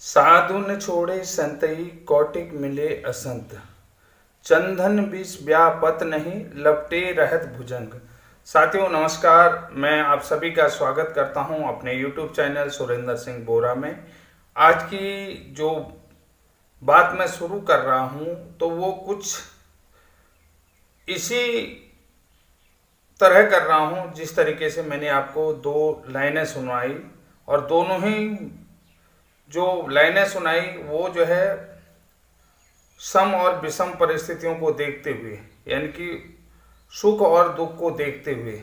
साधु न छोड़े संतई कौटिक मिले असंत। चंदन विष व्यापत नहीं लपटे रहत भुजंग। साथियों नमस्कार, मैं आप सभी का स्वागत करता हूं अपने YouTube चैनल सुरेंद्र सिंह बोरा में। आज की जो बात मैं शुरू कर रहा हूं तो वो कुछ इसी तरह कर रहा हूं जिस तरीके से मैंने आपको दो लाइनें सुनाई, और दोनों ही जो लाइनें सुनाई वो जो है सम और विषम परिस्थितियों को देखते हुए, यानी कि सुख और दुख को देखते हुए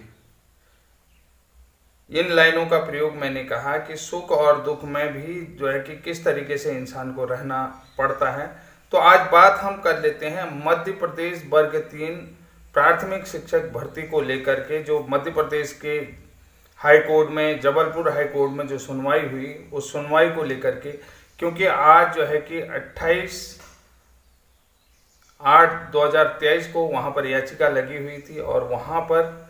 इन लाइनों का प्रयोग मैंने कहा कि सुख और दुख में भी जो है कि किस तरीके से इंसान को रहना पड़ता है। तो आज बात हम कर लेते हैं मध्य प्रदेश वर्ग 3 प्राथमिक शिक्षक भर्ती को लेकर के, जो मध्य प्रदेश के हाई कोर्ट में, जबलपुर हाई कोर्ट में जो सुनवाई हुई उस सुनवाई को लेकर के। क्योंकि आज जो है कि 28/8/2023 को वहां पर याचिका लगी हुई थी, और वहां पर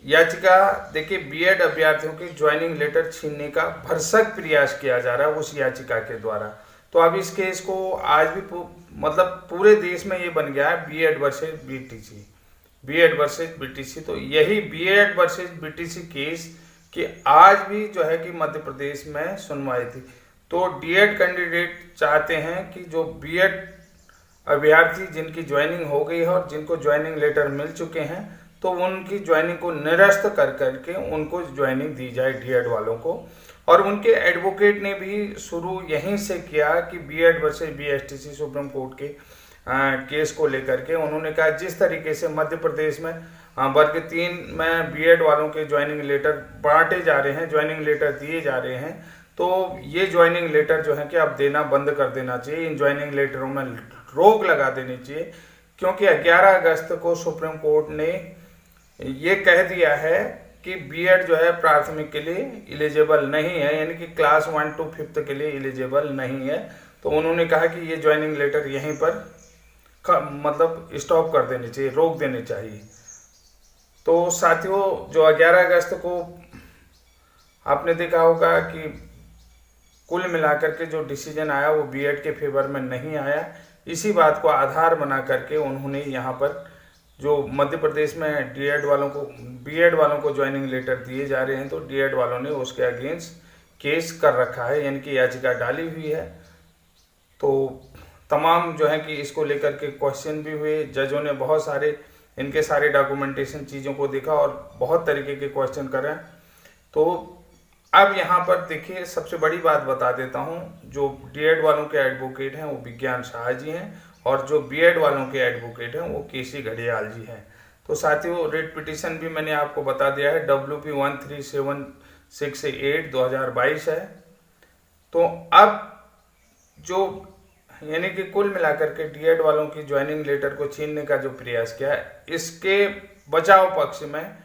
याचिका देखिए बीएड अभ्यर्थियों के ज्वाइनिंग लेटर छीनने का भरसक प्रयास किया जा रहा है उस याचिका के द्वारा। तो अब इस केस को आज भी मतलब पूरे देश में ये बन गया है BEd versus BTC, BEd versus BTC. तो यही बीएड वर्सेस बीटीसी केस कि आज भी जो है कि मध्य प्रदेश में सुनवाई थी। तो डीएड कैंडिडेट चाहते हैं कि जो बीएड अभ्यर्थी जिनकी ज्वाइनिंग हो गई है और जिनको ज्वाइनिंग लेटर मिल चुके हैं, तो उनकी ज्वाइनिंग को निरस्त कर करके उनको ज्वाइनिंग दी जाए डीएड वालों को। और उनके एडवोकेट ने भी शुरू यहीं से किया कि BEd versus BSTC Supreme Court के केस को लेकर के उन्होंने कहा जिस तरीके से मध्य प्रदेश में वर्ग 3 में बीएड वालों के ज्वाइनिंग लेटर बांटे जा रहे हैं, ज्वाइनिंग लेटर दिए जा रहे हैं, तो ये ज्वाइनिंग लेटर जो है कि अब देना बंद कर देना चाहिए। इन ज्वाइनिंग लेटरों में रोक लगा देनी चाहिए, क्योंकि 11 अगस्त को सुप्रीम कोर्ट ने ये कह दिया है कि बीएड जो है प्राथमिक के लिए एलिजिबल नहीं है, यानी कि क्लास 1 to 5th के लिए एलिजिबल नहीं है। तो उन्होंने कहा कि ये ज्वाइनिंग लेटर यहीं पर मतलब स्टॉप कर देनी चाहिए, रोक देनी चाहिए। तो साथियों जो 11 अगस्त को आपने देखा होगा कि कुल मिलाकर के जो डिसीजन आया वो बीएड के फेवर में नहीं आया। इसी बात को आधार बना करके उन्होंने यहाँ पर जो मध्य प्रदेश में बीएड वालों को ज्वाइनिंग लेटर दिए जा रहे हैं, तो डीएड वालों ने उसके अगेंस्ट केस कर रखा है, यानी कि याचिका डाली हुई है। तो तमाम जो है कि इसको लेकर के क्वेश्चन भी हुए, जजों ने बहुत सारे इनके सारे डॉक्यूमेंटेशन चीज़ों को देखा और बहुत तरीके के क्वेश्चन करे। तो अब यहाँ पर देखिए सबसे बड़ी बात बता देता हूँ, जो डीएड वालों के एडवोकेट हैं वो विज्ञान शाह जी हैं, और जो बीएड वालों के एडवोकेट हैं वो केसी घड़ियाल जी हैं। तो साथियों रिट पिटीशन भी मैंने आपको बता दिया है, WP 1376/8 2022 है। तो अब जो यानी कि कुल मिलाकर के डीएड वालों की ज्वाइनिंग लेटर को छीनने का जो प्रयास किया है, इसके बचाव पक्ष में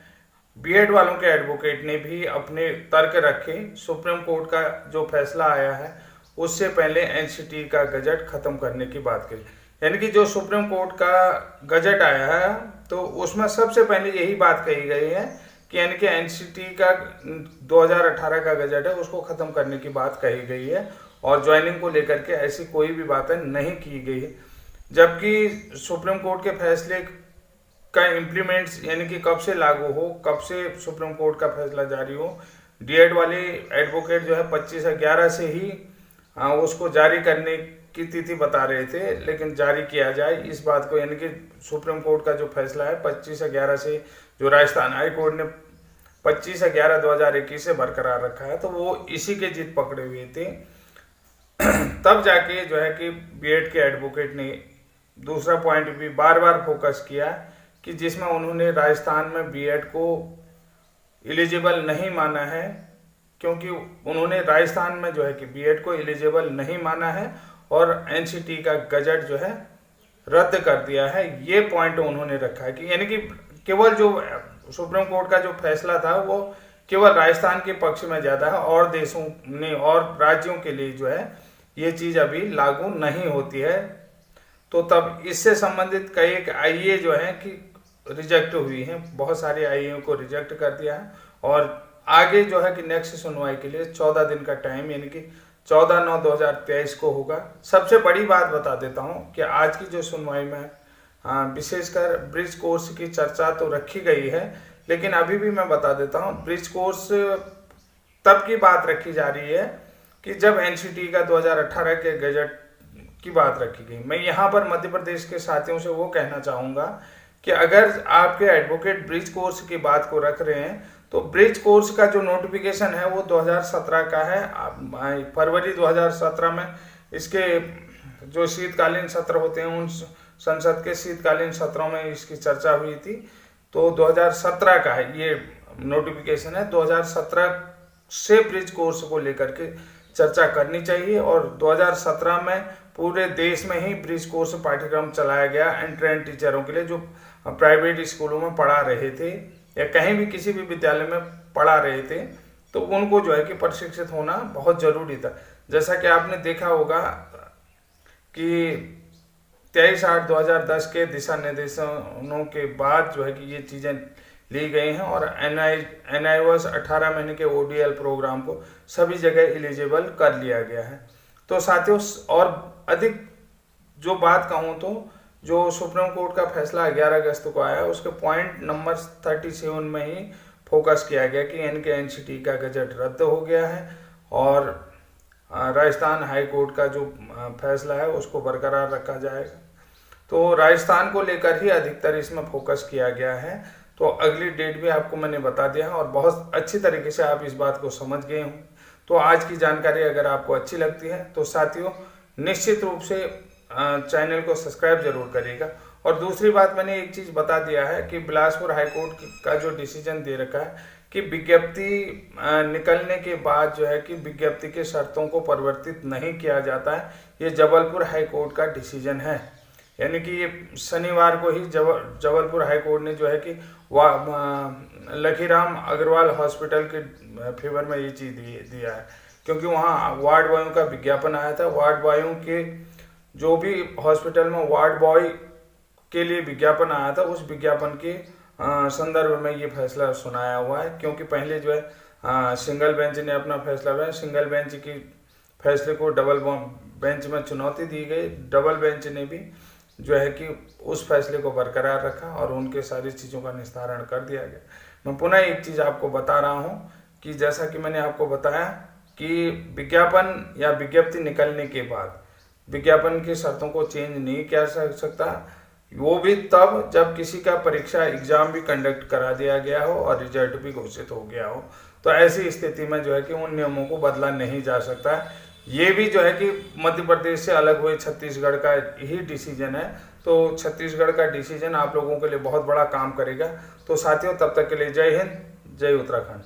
बीएड वालों के एडवोकेट ने भी अपने तर्क रखे। सुप्रीम कोर्ट का जो फैसला आया है उससे पहले एनसीटी का गजट खत्म करने की बात करी, यानी कि जो सुप्रीम कोर्ट का गजट आया है तो उसमें सबसे पहले यही बात कही गई है कि यानी कि एनसीटी का 2018 का गजट है उसको खत्म करने की बात कही गई है, और ज्वाइनिंग को लेकर के ऐसी कोई भी बातें नहीं की गई है। जबकि सुप्रीम कोर्ट के फैसले का इम्प्लीमेंट्स यानी कि कब से लागू हो, कब से सुप्रीम कोर्ट का फैसला जारी हो, डीएड वाले एडवोकेट जो है 25/11 से ही उसको जारी करने की तिथि बता रहे थे, लेकिन जारी किया जाए इस बात को, यानी कि सुप्रीम कोर्ट का जो फैसला है 25/11 से, जो राजस्थान हाई कोर्ट ने 25/11/2021 से बरकरार रखा है, तो वो इसी के जिद पकड़े हुए थे। तब जाके जो है कि बीएड के एडवोकेट ने दूसरा पॉइंट भी बार बार फोकस किया कि जिसमें उन्होंने राजस्थान में बीएड को एलिजिबल नहीं माना है, क्योंकि उन्होंने राजस्थान में जो है कि बीएड को एलिजिबल नहीं माना है और एनसीटी का गजट जो है रद्द कर दिया है। ये पॉइंट उन्होंने रखा है कि यानी कि केवल जो सुप्रीम कोर्ट का जो फैसला था वो केवल राजस्थान के पक्ष में ज़्यादा है, और देशों ने और राज्यों के लिए जो है ये चीज़ अभी लागू नहीं होती है। तो तब इससे संबंधित कई एक आईए जो है कि रिजेक्ट हुई हैं, बहुत सारे आईए को रिजेक्ट कर दिया है, और आगे जो है कि नेक्स्ट सुनवाई के लिए 14 दिन का टाइम यानी कि 14/9/2023 को होगा। सबसे बड़ी बात बता देता हूँ कि आज की जो सुनवाई में विशेषकर ब्रिज कोर्स की चर्चा तो रखी गई है, लेकिन अभी भी मैं बता देता हूँ ब्रिज कोर्स तब की बात रखी जा रही है कि जब एनसीटी का 2018 के गजट की बात रखी गई। मैं यहाँ पर मध्य प्रदेश के साथियों से वो कहना चाहूँगा कि अगर आपके एडवोकेट ब्रिज कोर्स की बात को रख रहे हैं तो ब्रिज कोर्स का जो नोटिफिकेशन है वो 2017 का है। फरवरी 2017 में इसके जो शीतकालीन सत्र होते हैं उन संसद के शीतकालीन सत्रों में इसकी चर्चा हुई थी। तो 2017 का है ये नोटिफिकेशन है। 2017 से ब्रिज कोर्स को लेकर के चर्चा करनी चाहिए और 2017 में पूरे देश में ही ब्रिज कोर्स पाठ्यक्रम चलाया गया एंट्रेंस टीचरों के लिए जो प्राइवेट स्कूलों में पढ़ा रहे थे या कहीं भी किसी भी विद्यालय में पढ़ा रहे थे, तो उनको जो है कि प्रशिक्षित होना बहुत जरूरी था। जैसा कि आपने देखा होगा कि 23/8/2010 के दिशा निर्देशों के बाद जो है कि ये चीज़ें ली गई हैं और NIOS 18 महीने के ODL प्रोग्राम को सभी जगह एलिजिबल कर लिया गया है। तो साथियों और अधिक जो बात कहूँ तो जो सुप्रीम कोर्ट का फैसला 11 अगस्त को आया उसके पॉइंट नंबर 37 में ही फोकस किया गया कि NCT का गजट रद्द हो गया है और राजस्थान हाई कोर्ट का जो फैसला है उसको बरकरार रखा जाएगा। तो राजस्थान को लेकर ही अधिकतर इसमें फोकस किया गया है। तो अगली डेट भी आपको मैंने बता दिया है और बहुत अच्छी तरीके से आप इस बात को समझ गए हों। तो आज की जानकारी अगर आपको अच्छी लगती है तो साथियों निश्चित रूप से चैनल को सब्सक्राइब जरूर करिएगा। और दूसरी बात मैंने एक चीज़ बता दिया है कि बिलासपुर हाईकोर्ट का जो डिसीजन दे रखा है कि विज्ञप्ति निकलने के बाद जो है कि विज्ञप्ति के शर्तों को परिवर्तित नहीं किया जाता है। ये जबलपुर हाईकोर्ट का डिसीजन है, यानी कि ये शनिवार को ही जबलपुर हाईकोर्ट ने जो है कि लखीराम अग्रवाल हॉस्पिटल के फेवर में ये चीज़ दिया है, क्योंकि वहाँ वार्ड बॉयों का विज्ञापन आया था। वार्ड बॉयों के जो भी हॉस्पिटल में वार्ड बॉय के लिए विज्ञापन आया था उस विज्ञापन के संदर्भ में ये फैसला सुनाया हुआ है, क्योंकि पहले जो है सिंगल बेंच ने अपना फैसला लिया। सिंगल बेंच की फैसले को डबल बेंच में चुनौती दी गई। डबल बेंच ने भी जो है कि उस फैसले को बरकरार रखा और उनके सारी चीज़ों का निस्तारण कर दिया गया। मैं पुनः एक चीज़ आपको बता रहा हूँ कि जैसा कि मैंने आपको बताया कि विज्ञापन या विज्ञप्ति निकलने के बाद विज्ञापन की शर्तों को चेंज नहीं किया जा सकता, वो भी तब जब किसी का परीक्षा एग्जाम भी कंडक्ट करा दिया गया हो और रिजल्ट भी घोषित हो गया हो। तो ऐसी स्थिति में जो है कि उन नियमों को बदला नहीं जा सकता। ये भी जो है कि मध्य प्रदेश से अलग हुए छत्तीसगढ़ का ही डिसीजन है। तो छत्तीसगढ़ का डिसीजन आप लोगों के लिए बहुत बड़ा काम करेगा। तो साथियों तब तक के लिए जय हिंद, जय उत्तराखंड।